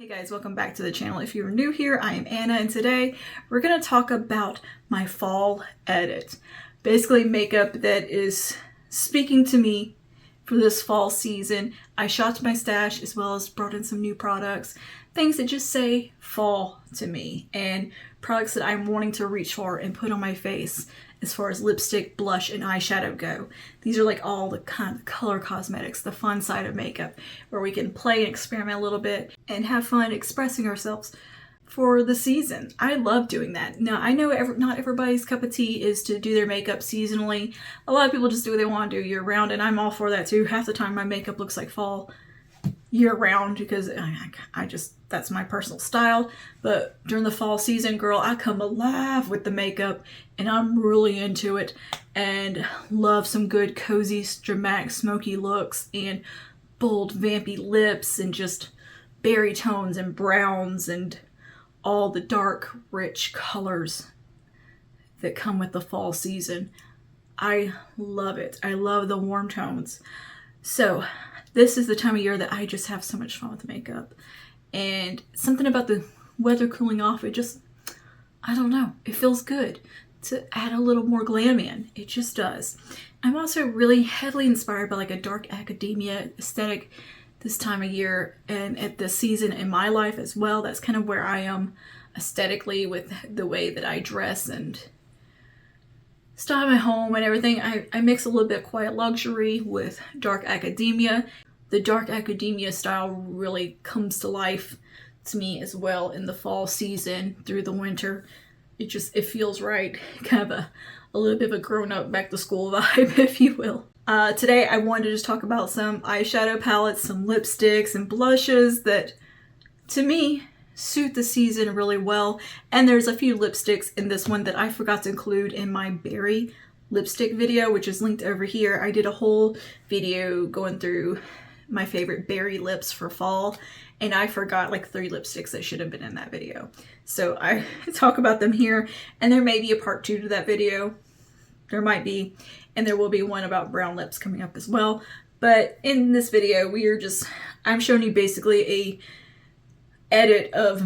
Hey guys, welcome back to the channel. If you're new here, I am Anna, and today we're going to talk about my fall edit. Basically makeup that is speaking to me for this fall season. I shopped my stash as well as brought in some new products. Things that just say fall to me, and products that I'm wanting to reach for and put on my face as far as lipstick, blush, and eyeshadow go. These are like all the kind of color cosmetics, the fun side of makeup, where we can play and experiment a little bit and have fun expressing ourselves for the season. I love doing that. Now, I know not everybody's cup of tea is to do their makeup seasonally. A lot of people just do what they want to do year round, and I'm all for that too. Half the time my makeup looks like fall year round because I just, that's my personal style. But during the fall season, girl, I come alive with the makeup and I'm really into it and love some good cozy dramatic smoky looks and bold vampy lips and just berry tones and browns and all the dark rich colors that come with the fall season. I love it. I love the warm tones. So this is the time of year that I just have so much fun with makeup. And something about the weather cooling off, it just, I don't know, it feels good to add a little more glam in. It just does. I'm also really heavily inspired by like a dark academia aesthetic this time of year and at this season in my life as well. That's kind of where I am aesthetically with the way that I dress and style my home and everything. I mix a little bit of quiet luxury with dark academia. The dark academia style really comes to life to me as well in the fall season through the winter. It feels right. Kind of a little bit of a grown-up back to school vibe, if you will. Today I wanted to just talk about some eyeshadow palettes, some lipsticks and blushes that to me suit the season really well. And there's a few lipsticks in this one that I forgot to include in my berry lipstick video, which is linked over here. I did a whole video going through my favorite berry lips for fall, and I forgot like 3 lipsticks that should have been in that video. So I talk about them here, and there may be a part 2 to that video. There might be, and there will be one about brown lips coming up as well. But in this video, I'm showing you basically a edit of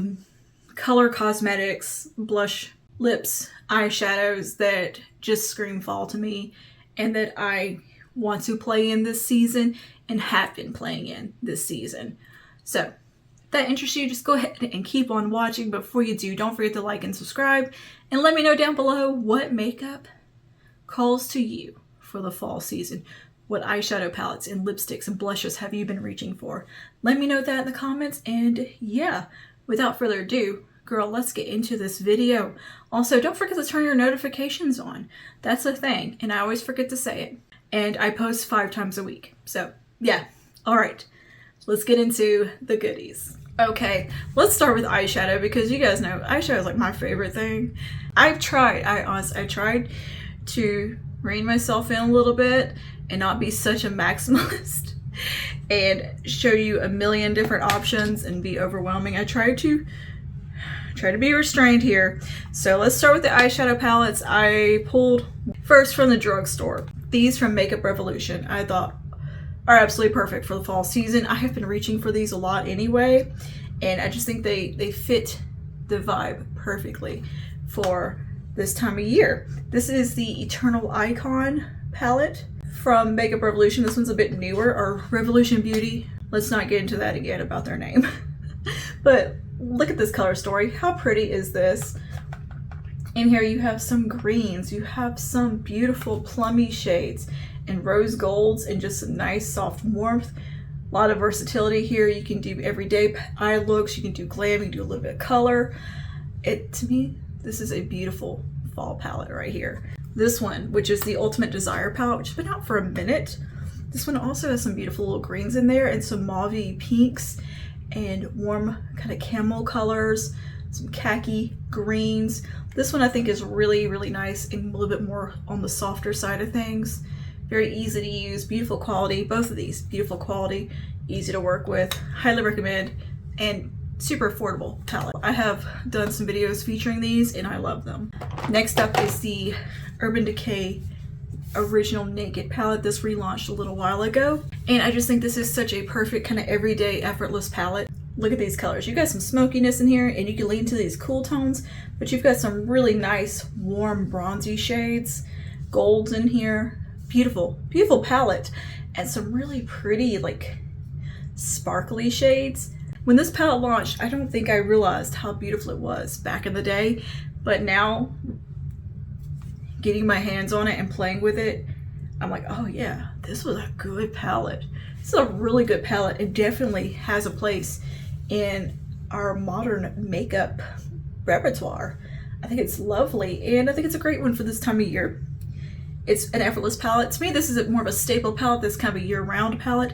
color cosmetics, blush, lips, eyeshadows that just scream fall to me and that I want to play in this season and have been playing in this season. So if that interests you, just go ahead and keep on watching. Before you do, don't forget to like and subscribe and let me know down below what makeup calls to you for the fall season. What eyeshadow palettes and lipsticks and blushes have you been reaching for? Let me know that in the comments. And yeah, without further ado, girl, let's get into this video. Also, don't forget to turn your notifications on. That's a thing, and I always forget to say it. And I post 5 times a week. So yeah, all right, let's get into the goodies. Okay, let's start with eyeshadow because you guys know eyeshadow is like my favorite thing. I tried to rein myself in a little bit and not be such a maximalist and show you a million different options and be overwhelming. I try to be restrained here. So let's start with the eyeshadow palettes. I pulled first from the drugstore. These from Makeup Revolution I thought are absolutely perfect for the fall season. I have been reaching for these a lot anyway, and I just think they fit the vibe perfectly for this time of year. This is the Eternal Icon palette from Makeup Revolution. This one's a bit newer, or Revolution Beauty. Let's not get into that again about their name. But look at this color story. How pretty is this? In here you have some greens, you have some beautiful plummy shades and rose golds and just some nice soft warmth. A lot of versatility here. You can do everyday eye looks, you can do glam, you can do a little bit of color. To me, this is a beautiful fall palette right here. This one, which is the Ultimate Desire palette, which has been out for a minute. This one also has some beautiful little greens in there and some mauvey pinks and warm kind of camel colors, some khaki greens. This one I think is really, really nice and a little bit more on the softer side of things. Very easy to use, beautiful quality. Both of these, beautiful quality, easy to work with, highly recommend, and super affordable palette. I have done some videos featuring these and I love them. Next up is the Urban Decay Original Naked palette. This relaunched a little while ago, and I just think this is such a perfect kind of everyday effortless palette. Look at these colors. You've got some smokiness in here, and you can lean to these cool tones, but you've got some really nice, warm, bronzy shades. Golds in here. Beautiful, beautiful palette. And some really pretty, like, sparkly shades. When this palette launched, I don't think I realized how beautiful it was back in the day, but now, getting my hands on it and playing with it, I'm like, oh yeah, this was a good palette. This is a really good palette. It definitely has a place in our modern makeup repertoire. I think it's lovely, and I think it's a great one for this time of year. It's an effortless palette. To me, this is more of a staple palette. This kind of a year-round palette,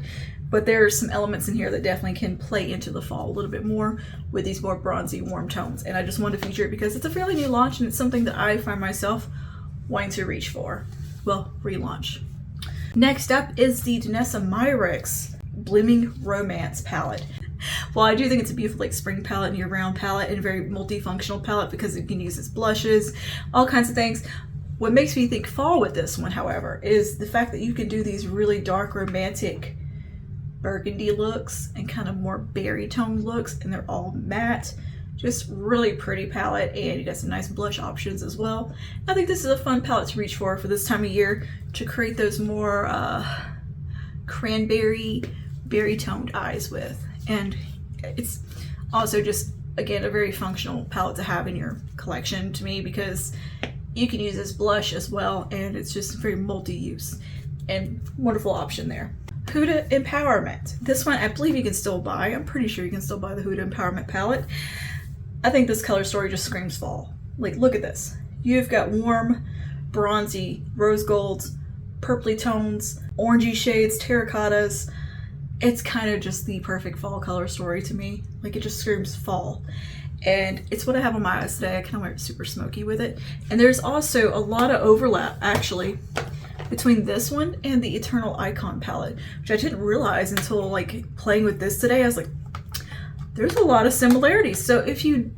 but there's some elements in here that definitely can play into the fall a little bit more with these more bronzy, warm tones. And I just wanted to feature it because it's a fairly new launch, and it's something that I find myself wanting to reach for. Well, relaunch. Next up is the Danessa Myricks Blooming Romance palette. Well, I do think it's a beautiful like spring palette and year-round palette, and a very multifunctional palette because you can use its blushes, all kinds of things. What makes me think fall with this one, however, is the fact that you can do these really dark romantic burgundy looks and kind of more berry tone looks, and they're all matte. Just really pretty palette, and you got some nice blush options as well. I think this is a fun palette to reach for this time of year to create those more cranberry, berry toned eyes with. And it's also just, again, a very functional palette to have in your collection to me, because you can use this blush as well, and it's just very multi-use and wonderful option there. Huda Empowerment. This one I believe you can still buy. I'm pretty sure you can still buy the Huda Empowerment palette. I think this color story just screams fall. Like, look at this. You've got warm, bronzy, rose golds, purpley tones, orangey shades, terracottas. It's kind of just the perfect fall color story to me. Like, it just screams fall. And it's what I have on my eyes today. I kind of went super smoky with it. And there's also a lot of overlap, actually, between this one and the Eternal Icon palette, which I didn't realize until, like, playing with this today. I was like, there's a lot of similarities. So if you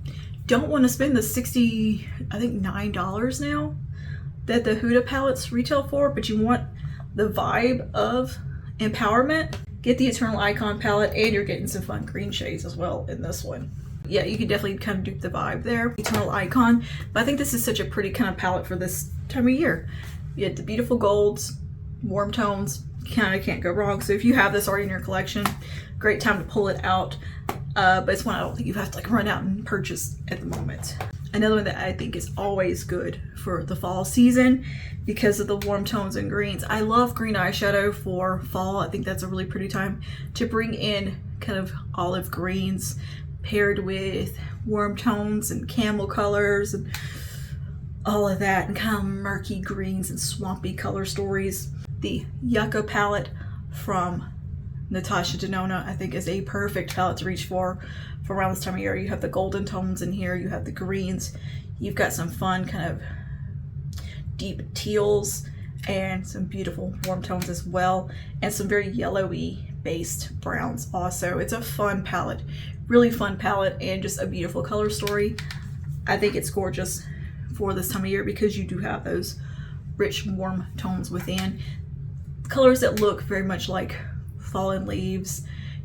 don't want to spend the $9 now that the Huda palettes retail for, but you want the vibe of Empowerment, get the Eternal Icon palette, and you're getting some fun green shades as well in this one. Yeah, you can definitely kind of dupe the vibe there, Eternal Icon. But I think this is such a pretty kind of palette for this time of year. You get the beautiful golds, warm tones, kind of can't go wrong. So if you have this already in your collection, great time to pull it out. But it's one I don't think you have to like run out and purchase at the moment. Another one that I think is always good for the fall season because of the warm tones and greens. I love green eyeshadow for fall. I think that's a really pretty time to bring in kind of olive greens paired with warm tones and camel colors and all of that, and kind of murky greens and swampy color stories. The Yucca palette from Natasha Denona I think is a perfect palette to reach for around this time of year. You have the golden tones in here, you have the greens, you've got some fun kind of deep teals and some beautiful warm tones as well, and some very yellowy based browns also. It's a fun palette, really fun palette, and just a beautiful color story. I think it's gorgeous for this time of year because you do have those rich warm tones within. Colors that look very much like fallen leaves,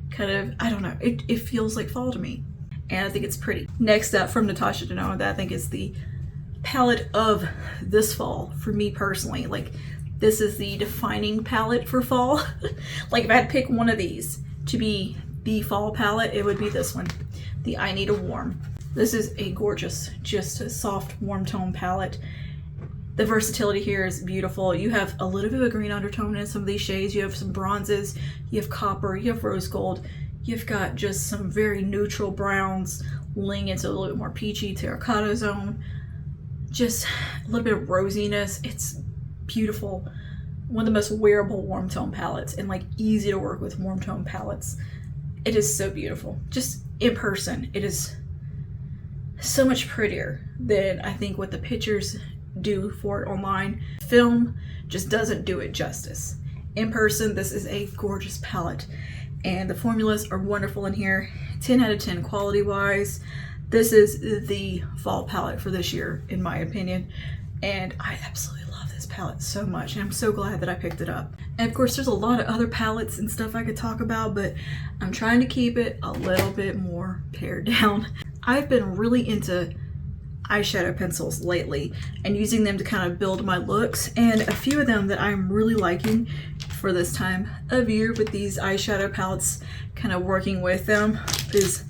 kind of, I don't know, it feels like fall to me, and I think it's pretty. Next up from Natasha Denona, that I think is the palette of this fall for me personally. Like, this is the defining palette for fall. Like, if I had to pick one of these to be the fall palette, it would be this one, the I Need a Warm. This is a gorgeous, just a soft warm tone palette. The versatility here is beautiful. You have a little bit of a green undertone in some of these shades. You have some bronzes, you have copper, you have rose gold. You've got just some very neutral browns leaning into a little bit more peachy terracotta zone. Just a little bit of rosiness. It's beautiful. One of the most wearable warm tone palettes, and like easy to work with warm tone palettes. It is so beautiful. Just in person, it is so much prettier than I think what the pictures do for it online. Film just doesn't do it justice. In person, this is a gorgeous palette, and the formulas are wonderful in here. 10 out of 10 quality wise. This is the fall palette for this year in my opinion, and I absolutely love this palette so much, and I'm so glad that I picked it up. And of course, there's a lot of other palettes and stuff I could talk about, but I'm trying to keep it a little bit more pared down. I've been really into eyeshadow pencils lately and using them to kind of build my looks, and a few of them that I'm really liking for this time of year with these eyeshadow palettes, kind of working with them, is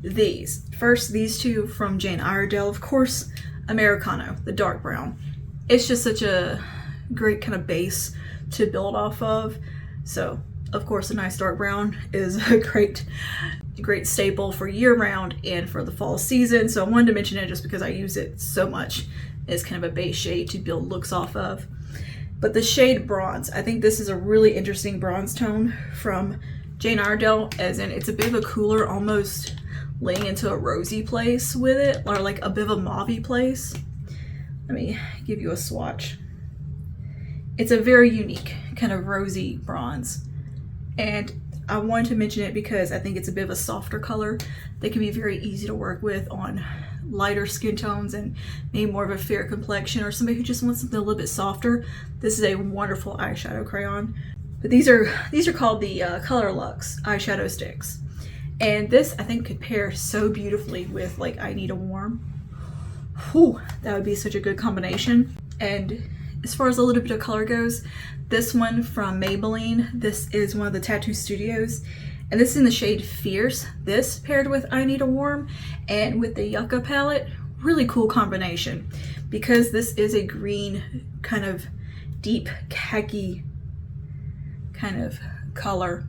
these. First, these two from Jane Iredale, of course, Americano, the dark brown. It's just such a great kind of base to build off of. So of course a nice dark brown is a great staple for year round and for the fall season. So I wanted to mention it just because I use it so much as kind of a base shade to build looks off of. But the shade Bronze, I think this is a really interesting bronze tone from Jane Iredale, as in it's a bit of a cooler, almost laying into a rosy place with it, or like a bit of a mauve-y place. Let me give you a swatch. It's a very unique kind of rosy bronze, and I wanted to mention it because I think it's a bit of a softer color that can be very easy to work with on lighter skin tones and maybe more of a fair complexion, or somebody who just wants something a little bit softer. This is a wonderful eyeshadow crayon. But these are called the Color Luxe eyeshadow sticks. And this, I think, could pair so beautifully with like I Need a Warm. Whew, that would be such a good combination. And as far as a little bit of color goes, this one from Maybelline, this is one of the Tattoo Studios, and this is in the shade Fierce. This paired with I Need a Warm and with the Yucca palette, really cool combination, because this is a green kind of deep khaki kind of color.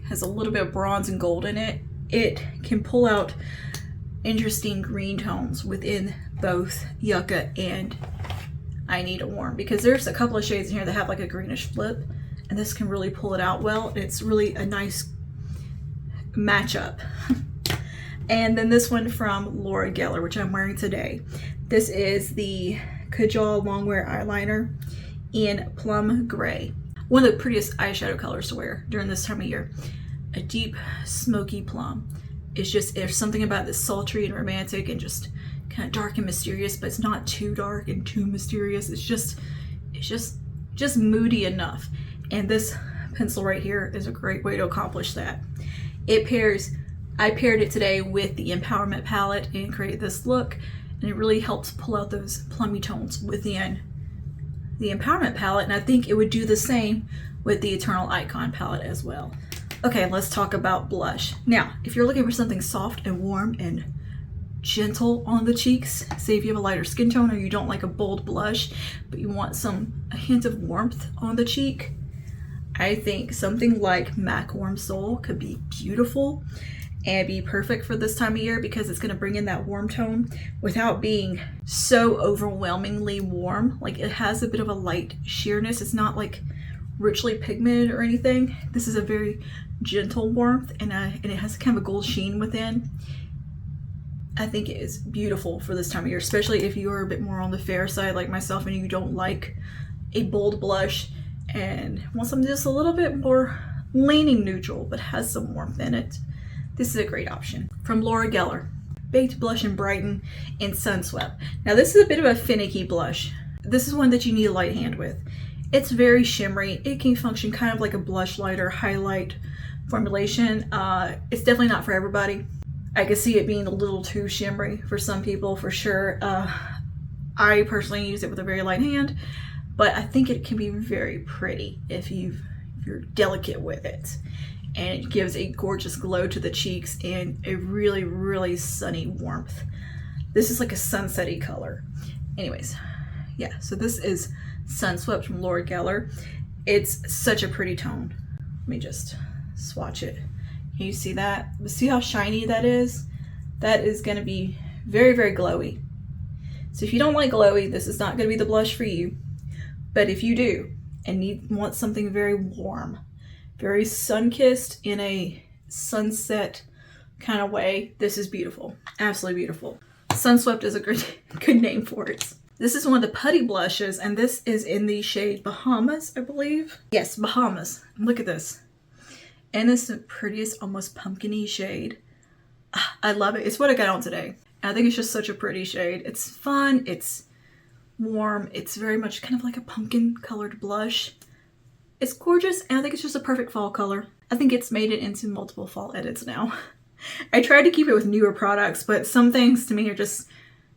Has a little bit of bronze and gold in it. It can pull out interesting green tones within both Yucca and I Need a Warm, because there's a couple of shades in here that have like a greenish flip, and this can really pull it out well. It's really a nice matchup. And then this one from Laura Geller, which I'm wearing today. This is the Kajal Longwear Eyeliner in Plum Gray. One of the prettiest eyeshadow colors to wear during this time of year. A deep smoky plum. There's something about this sultry and romantic and just kind of dark and mysterious, but it's not too dark and too mysterious. It's just moody enough. And this pencil right here is a great way to accomplish that. I paired it today with the Empowerment palette and created this look, and it really helps pull out those plummy tones within the Empowerment palette, and I think it would do the same with the Eternal Icon palette as well. Okay, let's talk about blush. Now, if you're looking for something soft and warm and gentle on the cheeks, say if you have a lighter skin tone or you don't like a bold blush, but you want a hint of warmth on the cheek, I think something like MAC Warm Soul could be beautiful and be perfect for this time of year, because it's going to bring in that warm tone without being so overwhelmingly warm. Like, it has a bit of a light sheerness. It's not like richly pigmented or anything. This is a very gentle warmth, and it has kind of a gold sheen within. I think it is beautiful for this time of year, especially if you are a bit more on the fair side like myself and you don't like a bold blush and want something just a little bit more leaning neutral but has some warmth in it. This is a great option. From Laura Geller, Baked Blush and Brighten in Sunswept. Now this is a bit of a finicky blush. This is one that you need a light hand with. It's very shimmery. It can function kind of like a blush lighter highlight formulation. It's definitely not for everybody. I could see it being a little too shimmery for some people, for sure. I personally use it with a very light hand, but I think it can be very pretty if you're delicate with it. And it gives a gorgeous glow to the cheeks and a really, really sunny warmth. This is like a sunsetty color. Anyways, yeah, so this is Sunswept from Laura Geller. It's such a pretty tone. Let me just swatch it. Can you see that? See how shiny that is? That is going to be very, very glowy. So if you don't like glowy, this is not going to be the blush for you. But if you do and want something very warm, very sun-kissed in a sunset kind of way, this is beautiful. Absolutely beautiful. Sunswept is a good name for it. This is one of the putty blushes, and this is in the shade Bahamas, I believe. Yes, Bahamas. Look at this. And this is the prettiest, almost pumpkin-y shade. I love it. It's what I got on today. I think it's just such a pretty shade. It's fun. It's warm. It's very much kind of like a pumpkin colored blush. It's gorgeous, and I think it's just a perfect fall color. I think it's made it into multiple fall edits now. I tried to keep it with newer products, but some things to me are just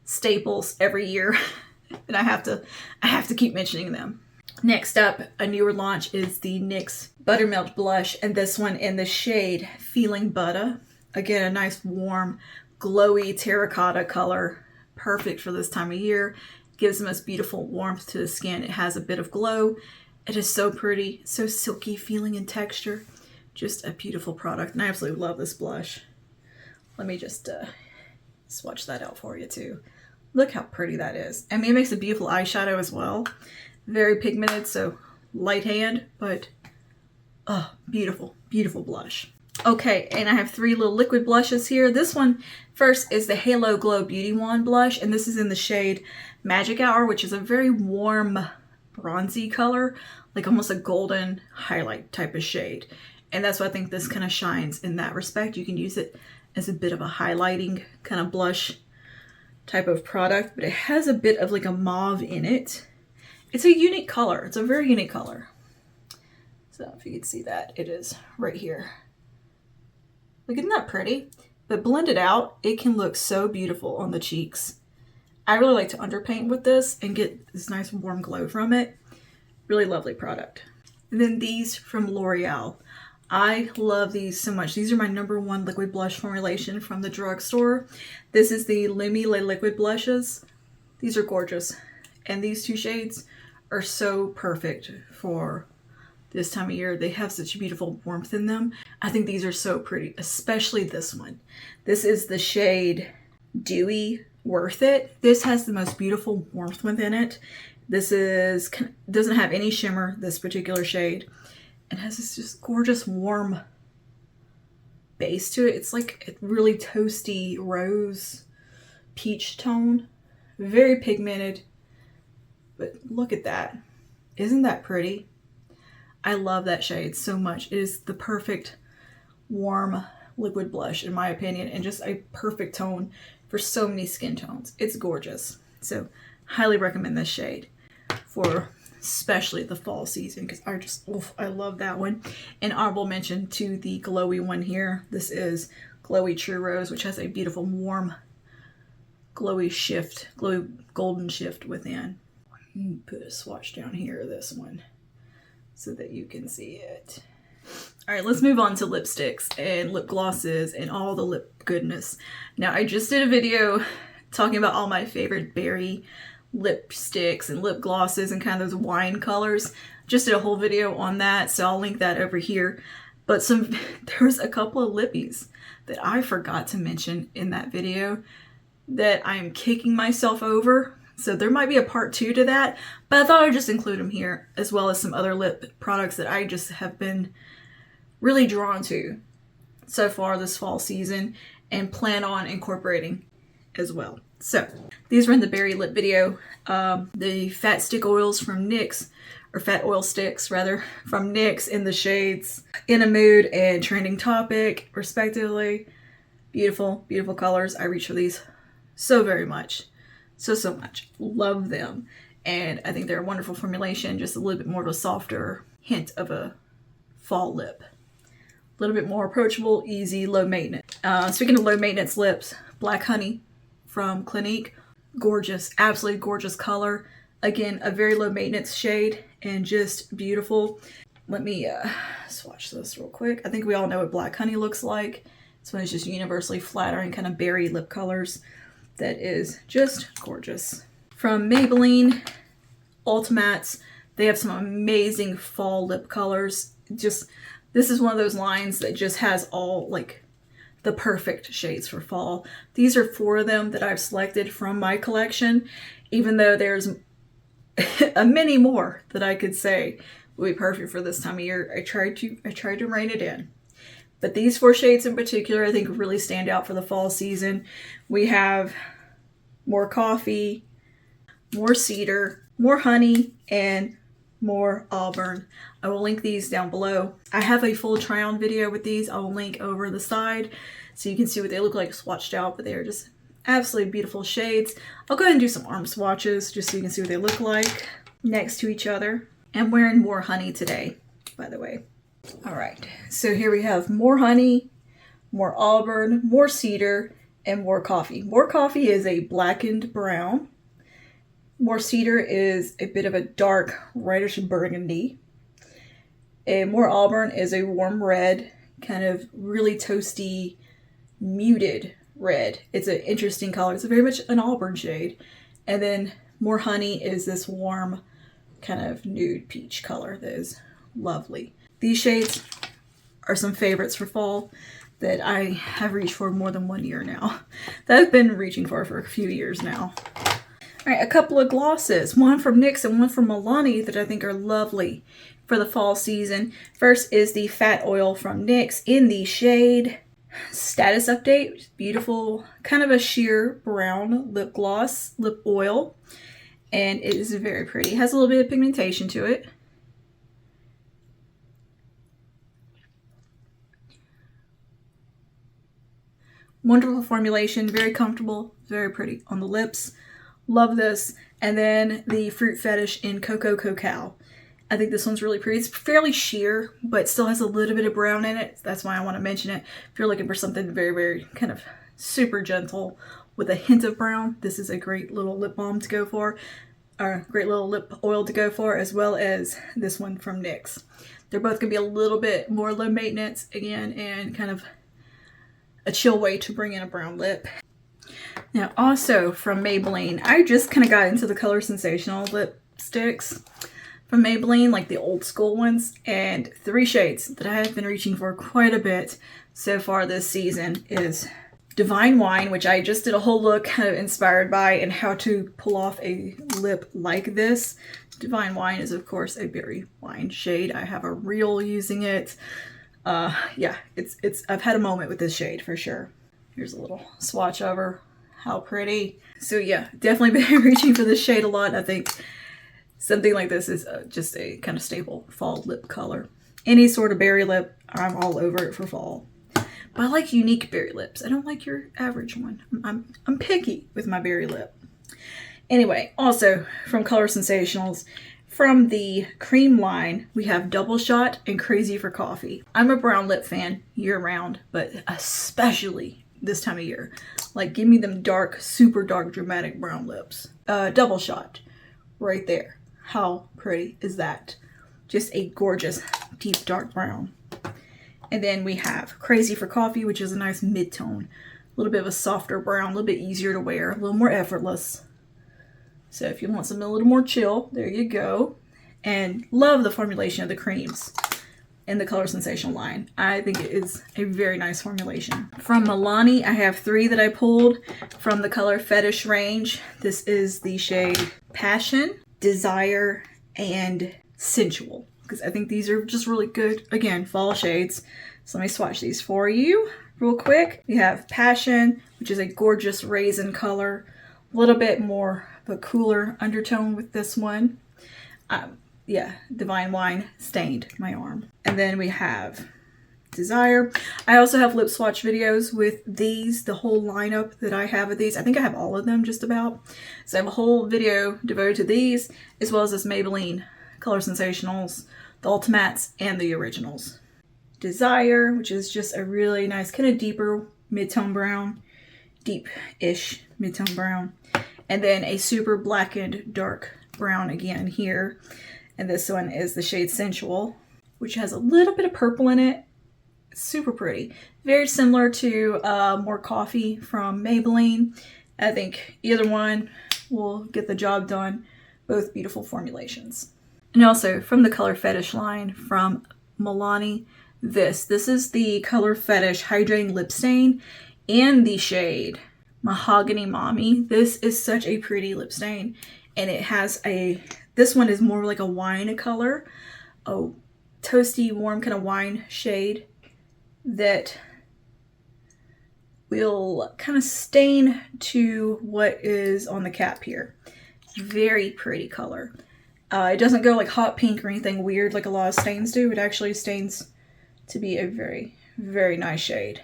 staples every year, and I have to keep mentioning them. Next up, a newer launch is the NYX Buttermilk Blush, and this one in the shade Feeling Butter. Again, a nice warm, glowy terracotta color, perfect for this time of year. Gives the most beautiful warmth to the skin. It has a bit of glow. It is so pretty, so silky feeling and texture. Just a beautiful product, and I absolutely love this blush. Let me just swatch that out for you too. Look how pretty that is. I mean, it makes a beautiful eyeshadow as well. Very pigmented, so light hand, but oh, beautiful, beautiful blush. Okay, and I have 3 little liquid blushes here. This one first is the Halo Glow Beauty Wand blush, and this is in the shade Magic Hour, which is a very warm, bronzy color, like almost a golden highlight type of shade. And that's why I think this kind of shines in that respect. You can use it as a bit of a highlighting kind of blush type of product, but it has a bit of like a mauve in it. It's a unique color. It's a very unique color. So if you can see that, it is right here. Look, isn't that pretty? But blended out, it can look so beautiful on the cheeks. I really like to underpaint with this and get this nice warm glow from it. Really lovely product. And then these from L'Oreal. I love these so much. These are my #1 liquid blush formulation from the drugstore. This is the Lumi Le Liquid Blushes. These are gorgeous. And these 2 shades are so perfect for this time of year. They have such beautiful warmth in them. I think these are so pretty, especially this one. This is the shade Dewy Worth It. This has the most beautiful warmth within it. This doesn't have any shimmer, this particular shade. It has this just gorgeous warm base to it. It's like a really toasty rose peach tone. Very pigmented. But look at that. Isn't that pretty? I love that shade so much. It is the perfect warm liquid blush in my opinion, and just a perfect tone for so many skin tones. It's gorgeous. So highly recommend this shade for especially the fall season, because I love that one. And honorable mention to the glowy one here. This is Glowy True Rose, which has a beautiful warm glowy golden shift within. Put a swatch down here of this one so that you can see it. All right, let's move on to lipsticks and lip glosses and all the lip goodness. Now, I just did a video talking about all my favorite berry lipsticks and lip glosses and kind of those wine colors. Just did a whole video on that, so I'll link that over here. But there's a couple of lippies that I forgot to mention in that video that I am kicking myself over. So there might be a part 2 to that, but I thought I'd just include them here, as well as some other lip products that I just have been really drawn to so far this fall season and plan on incorporating as well. So these were in the berry lip video. The fat stick oils from NYX, or fat oil sticks rather, from NYX in the shades In a Mood and Trending Topic respectively. Beautiful, beautiful colors. I reach for these so very much. So much. Love them. And I think they're a wonderful formulation. Just a little bit more of a softer hint of a fall lip. A little bit more approachable, easy, low maintenance. Speaking of low maintenance lips, Black Honey from Clinique. Gorgeous. Absolutely gorgeous color. Again, a very low maintenance shade and just beautiful. Let me swatch this real quick. I think we all know what Black Honey looks like. This one is just universally flattering kind of berry lip colors. That is just gorgeous. From Maybelline, Ultimattes, they have some amazing fall lip colors. This is one of those lines that just has all like the perfect shades for fall. These are 4 of them that I've selected from my collection, even though there's a many more that I could say would be perfect for this time of year. I tried to rein it in. But these 4 shades in particular, I think really stand out for the fall season. We have more Coffee, more Cedar, more Honey, and more Auburn. I will link these down below. I have a full try-on video with these. I will link over the side so you can see what they look like swatched out, but they are just Absolutely beautiful shades. I'll go ahead and do some arm swatches just so you can see what they look like next to each other. I'm wearing More Honey today, by the way. All right, so here we have More Honey, More Auburn, More Cedar, and More Coffee. More Coffee is a blackened brown. More Cedar is a bit of a dark reddish burgundy. And More Auburn is a warm red, kind of really toasty, muted red. It's an interesting color. It's very much an auburn shade. And then More Honey is this warm kind of nude peach color that is lovely. These shades are some favorites for fall that I have reached for more than 1 year now. That I've been reaching for a few years now. All right, a couple of glosses, one from NYX and one from Milani that I think are lovely for the fall season. First is the Fat Oil from NYX in the shade Status Update. Beautiful, kind of a sheer brown lip gloss, lip oil. And it is very pretty. It has a little bit of pigmentation to it. Wonderful formulation, very comfortable, very pretty on the lips. Love this. And then the Fruit Fetish in Cocoa Cacao. I think this one's really pretty. It's fairly sheer, but still has a little bit of brown in it. That's why I want to mention it. If you're looking for something very, very kind of super gentle with a hint of brown, this is a great little lip balm to go for. Or great little lip oil to go for, as well as this one from NYX. They're both going to be a little bit more low maintenance, again, and kind of a chill way to bring in a brown lip. Now, also from Maybelline, I just kind of got into the Color Sensational lipsticks from Maybelline, like the old school ones, and 3 shades that I have been reaching for quite a bit so far this season is Divine Wine, which I just did a whole look kind of inspired by and how to pull off a lip like this. Divine Wine is, of course, a berry wine shade. I have a reel using it. Yeah, I've had a moment with this shade for sure. Here's a little swatch over. How pretty. So yeah, definitely been reaching for this shade a lot. I think something like this is just a kind of staple fall lip color. Any sort of berry lip, I'm all over it for fall. But I like unique berry lips. I don't like your average one. I'm picky with my berry lip. Anyway, also from Color Sensationals, from the Creme line, we have Double Shot and Crazy for Coffee. I'm a brown lip fan year round, but especially this time of year. Like, give me them dark, super dark, dramatic brown lips. Double Shot, right there. How pretty is that? Just a gorgeous, deep, dark brown. And then we have Crazy for Coffee, which is a nice mid-tone. A little bit of a softer brown, a little bit easier to wear, a little more effortless. So if you want something a little more chill, there you go. And love the formulation of the creams in the Color Sensational line. I think it is a very nice formulation. From Milani, I have 3 that I pulled from the Color Fetish range. This is the shade Passion, Desire, and Sensual, because I think these are just really good, again, fall shades. So let me swatch these for you real quick. We have Passion, which is a gorgeous raisin color, a little bit more of a cooler undertone with this one. Yeah, Divine Wine stained my arm. And then we have Desire. I also have lip swatch videos with these, the whole lineup that I have of these. I think I have all of them just about. So I have a whole video devoted to these, as well as this Maybelline Color Sensationals, the Ultimates, and the originals. Desire, which is just a really nice, kind of deeper mid-tone brown, deep-ish mid-tone brown. And then a super blackened dark brown again here. And this one is the shade Sensual, which has a little bit of purple in it. Super pretty. Very similar to More Coffee from Maybelline. I think either one will get the job done. Both beautiful formulations. And also from the Color Fetish line from Milani, this is the Color Fetish Hydrating Lip Stain in the shade Mahogany Mommy. This is such a pretty lip stain, and it has this one is more like a wine color, a toasty, warm kind of wine shade that will kind of stain to what is on the cap here. Very pretty color. It doesn't go like hot pink or anything weird like a lot of stains do. It actually stains to be a very, very nice shade.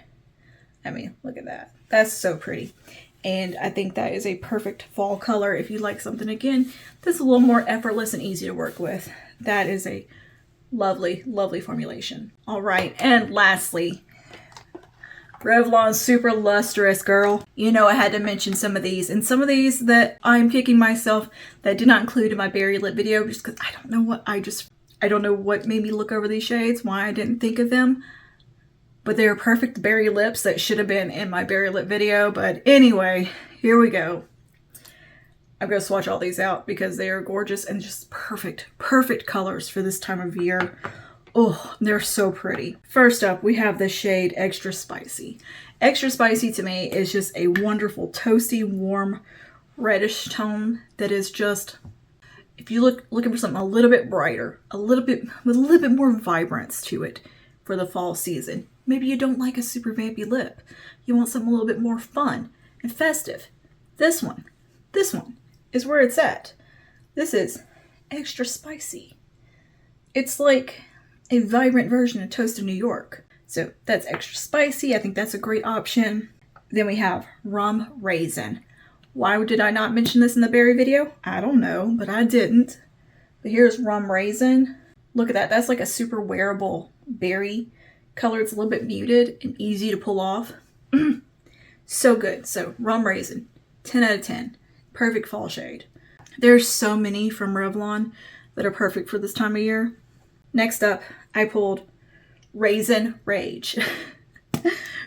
I mean, look at that. That's so pretty. And I think that is a perfect fall color if you like something, again, that's a little more effortless and easy to work with. That is a lovely, lovely formulation. All right, and lastly, Revlon Super Lustrous, girl. You know I had to mention some of these, and some of these that I'm kicking myself that I did not include in my berry lip video just because I don't know what I don't know what made me look over these shades, why I didn't think of them. But they are perfect berry lips that should have been in my berry lip video. But anyway, here we go. I'm going to swatch all these out because they are gorgeous and just perfect, perfect colors for this time of year. Oh, they're so pretty. First up, we have the shade Extra Spicy. Extra Spicy to me is just a wonderful, toasty, warm, reddish tone that is just, if you looking for something a little bit brighter, a little bit with a little bit more vibrance to it for the fall season. Maybe you don't like a super vampy lip. You want something a little bit more fun and festive. This one is where it's at. This is Extra Spicy. It's like a vibrant version of Toast of New York. So that's Extra Spicy. I think that's a great option. Then we have Rum Raisin. Why did I not mention this in the berry video? I don't know, but I didn't. But here's Rum Raisin. Look at that. That's like a super wearable berry color. It's a little bit muted and easy to pull off. So good. So Rum Raisin, 10 out of 10. Perfect fall shade. There's so many from Revlon that are perfect for this time of year. Next up, I pulled Raisin Rage.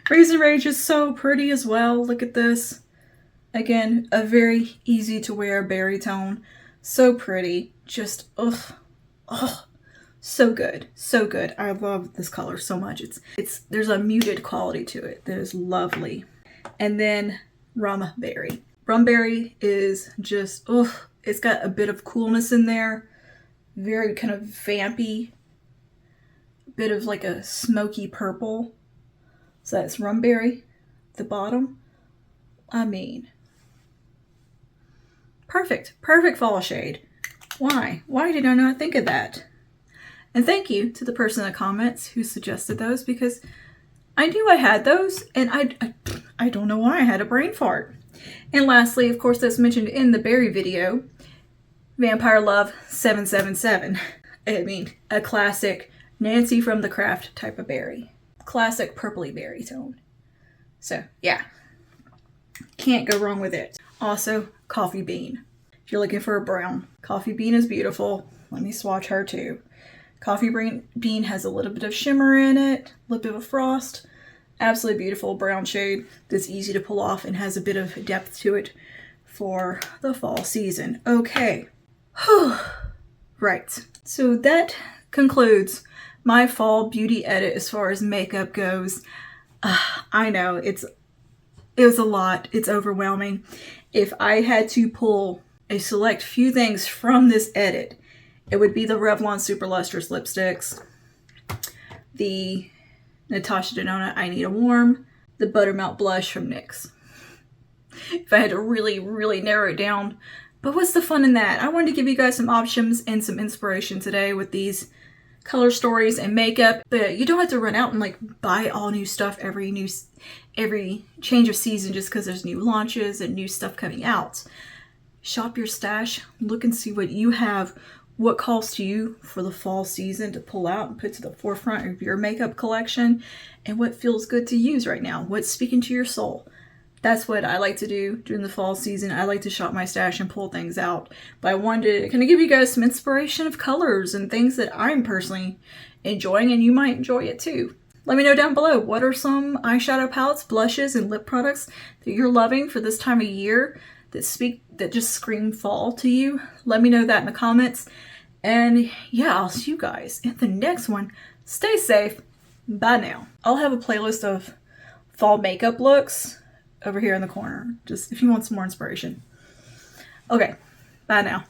Raisin Rage is so pretty as well. Look at this. Again, a very easy to wear berry tone. So pretty. Just, so good. So good. I love this color so much. There's a muted quality to it that is lovely. And then Rum Berry. Rum Berry is just, it's got a bit of coolness in there. Very kind of vampy. Bit of like a smoky purple. So that's Rum Berry. The bottom. I mean, perfect. Perfect fall shade. Why? Why did I not think of that? And thank you to the person in the comments who suggested those, because I knew I had those and I don't know why I had a brain fart. And lastly, of course, that's mentioned in the berry video, Vampire Love 777. I mean, a classic Nancy from the Craft type of berry. Classic purpley berry tone. So yeah, can't go wrong with it. Also, Coffee Bean. If you're looking for a brown, Coffee Bean is beautiful. Let me swatch her too. Coffee Bean has a little bit of shimmer in it, a little bit of a frost. Absolutely beautiful brown shade that's easy to pull off and has a bit of depth to it for the fall season. Okay. Right. So that concludes my fall beauty edit as far as makeup goes. I know it was a lot. It's overwhelming. If I had to pull a select few things from this edit, it would be the Revlon Super Lustrous lipsticks, the Natasha Denona I Need a Warm, the Buttermelt blush from NYX. If I had to really, really narrow it down. But what's the fun in that? I wanted to give you guys some options and some inspiration today with these color stories and makeup. But you don't have to run out and like buy all new stuff every change of season just because there's new launches and new stuff coming out. Shop your stash, look and see what you have, what calls to you for the fall season to pull out and put to the forefront of your makeup collection, and what feels good to use right now, what's speaking to your soul. That's what I like to do during the fall season. I like to shop my stash and pull things out. But I wanted to kind of give you guys some inspiration of colors and things that I'm personally enjoying, and you might enjoy it too. Let me know down below, what are some eyeshadow palettes, blushes, and lip products that you're loving for this time of year that just scream fall to you? Let me know that in the comments. And yeah, I'll see you guys in the next one. Stay safe. Bye now. I'll have a playlist of fall makeup looks over here in the corner, just if you want some more inspiration. Okay, bye now.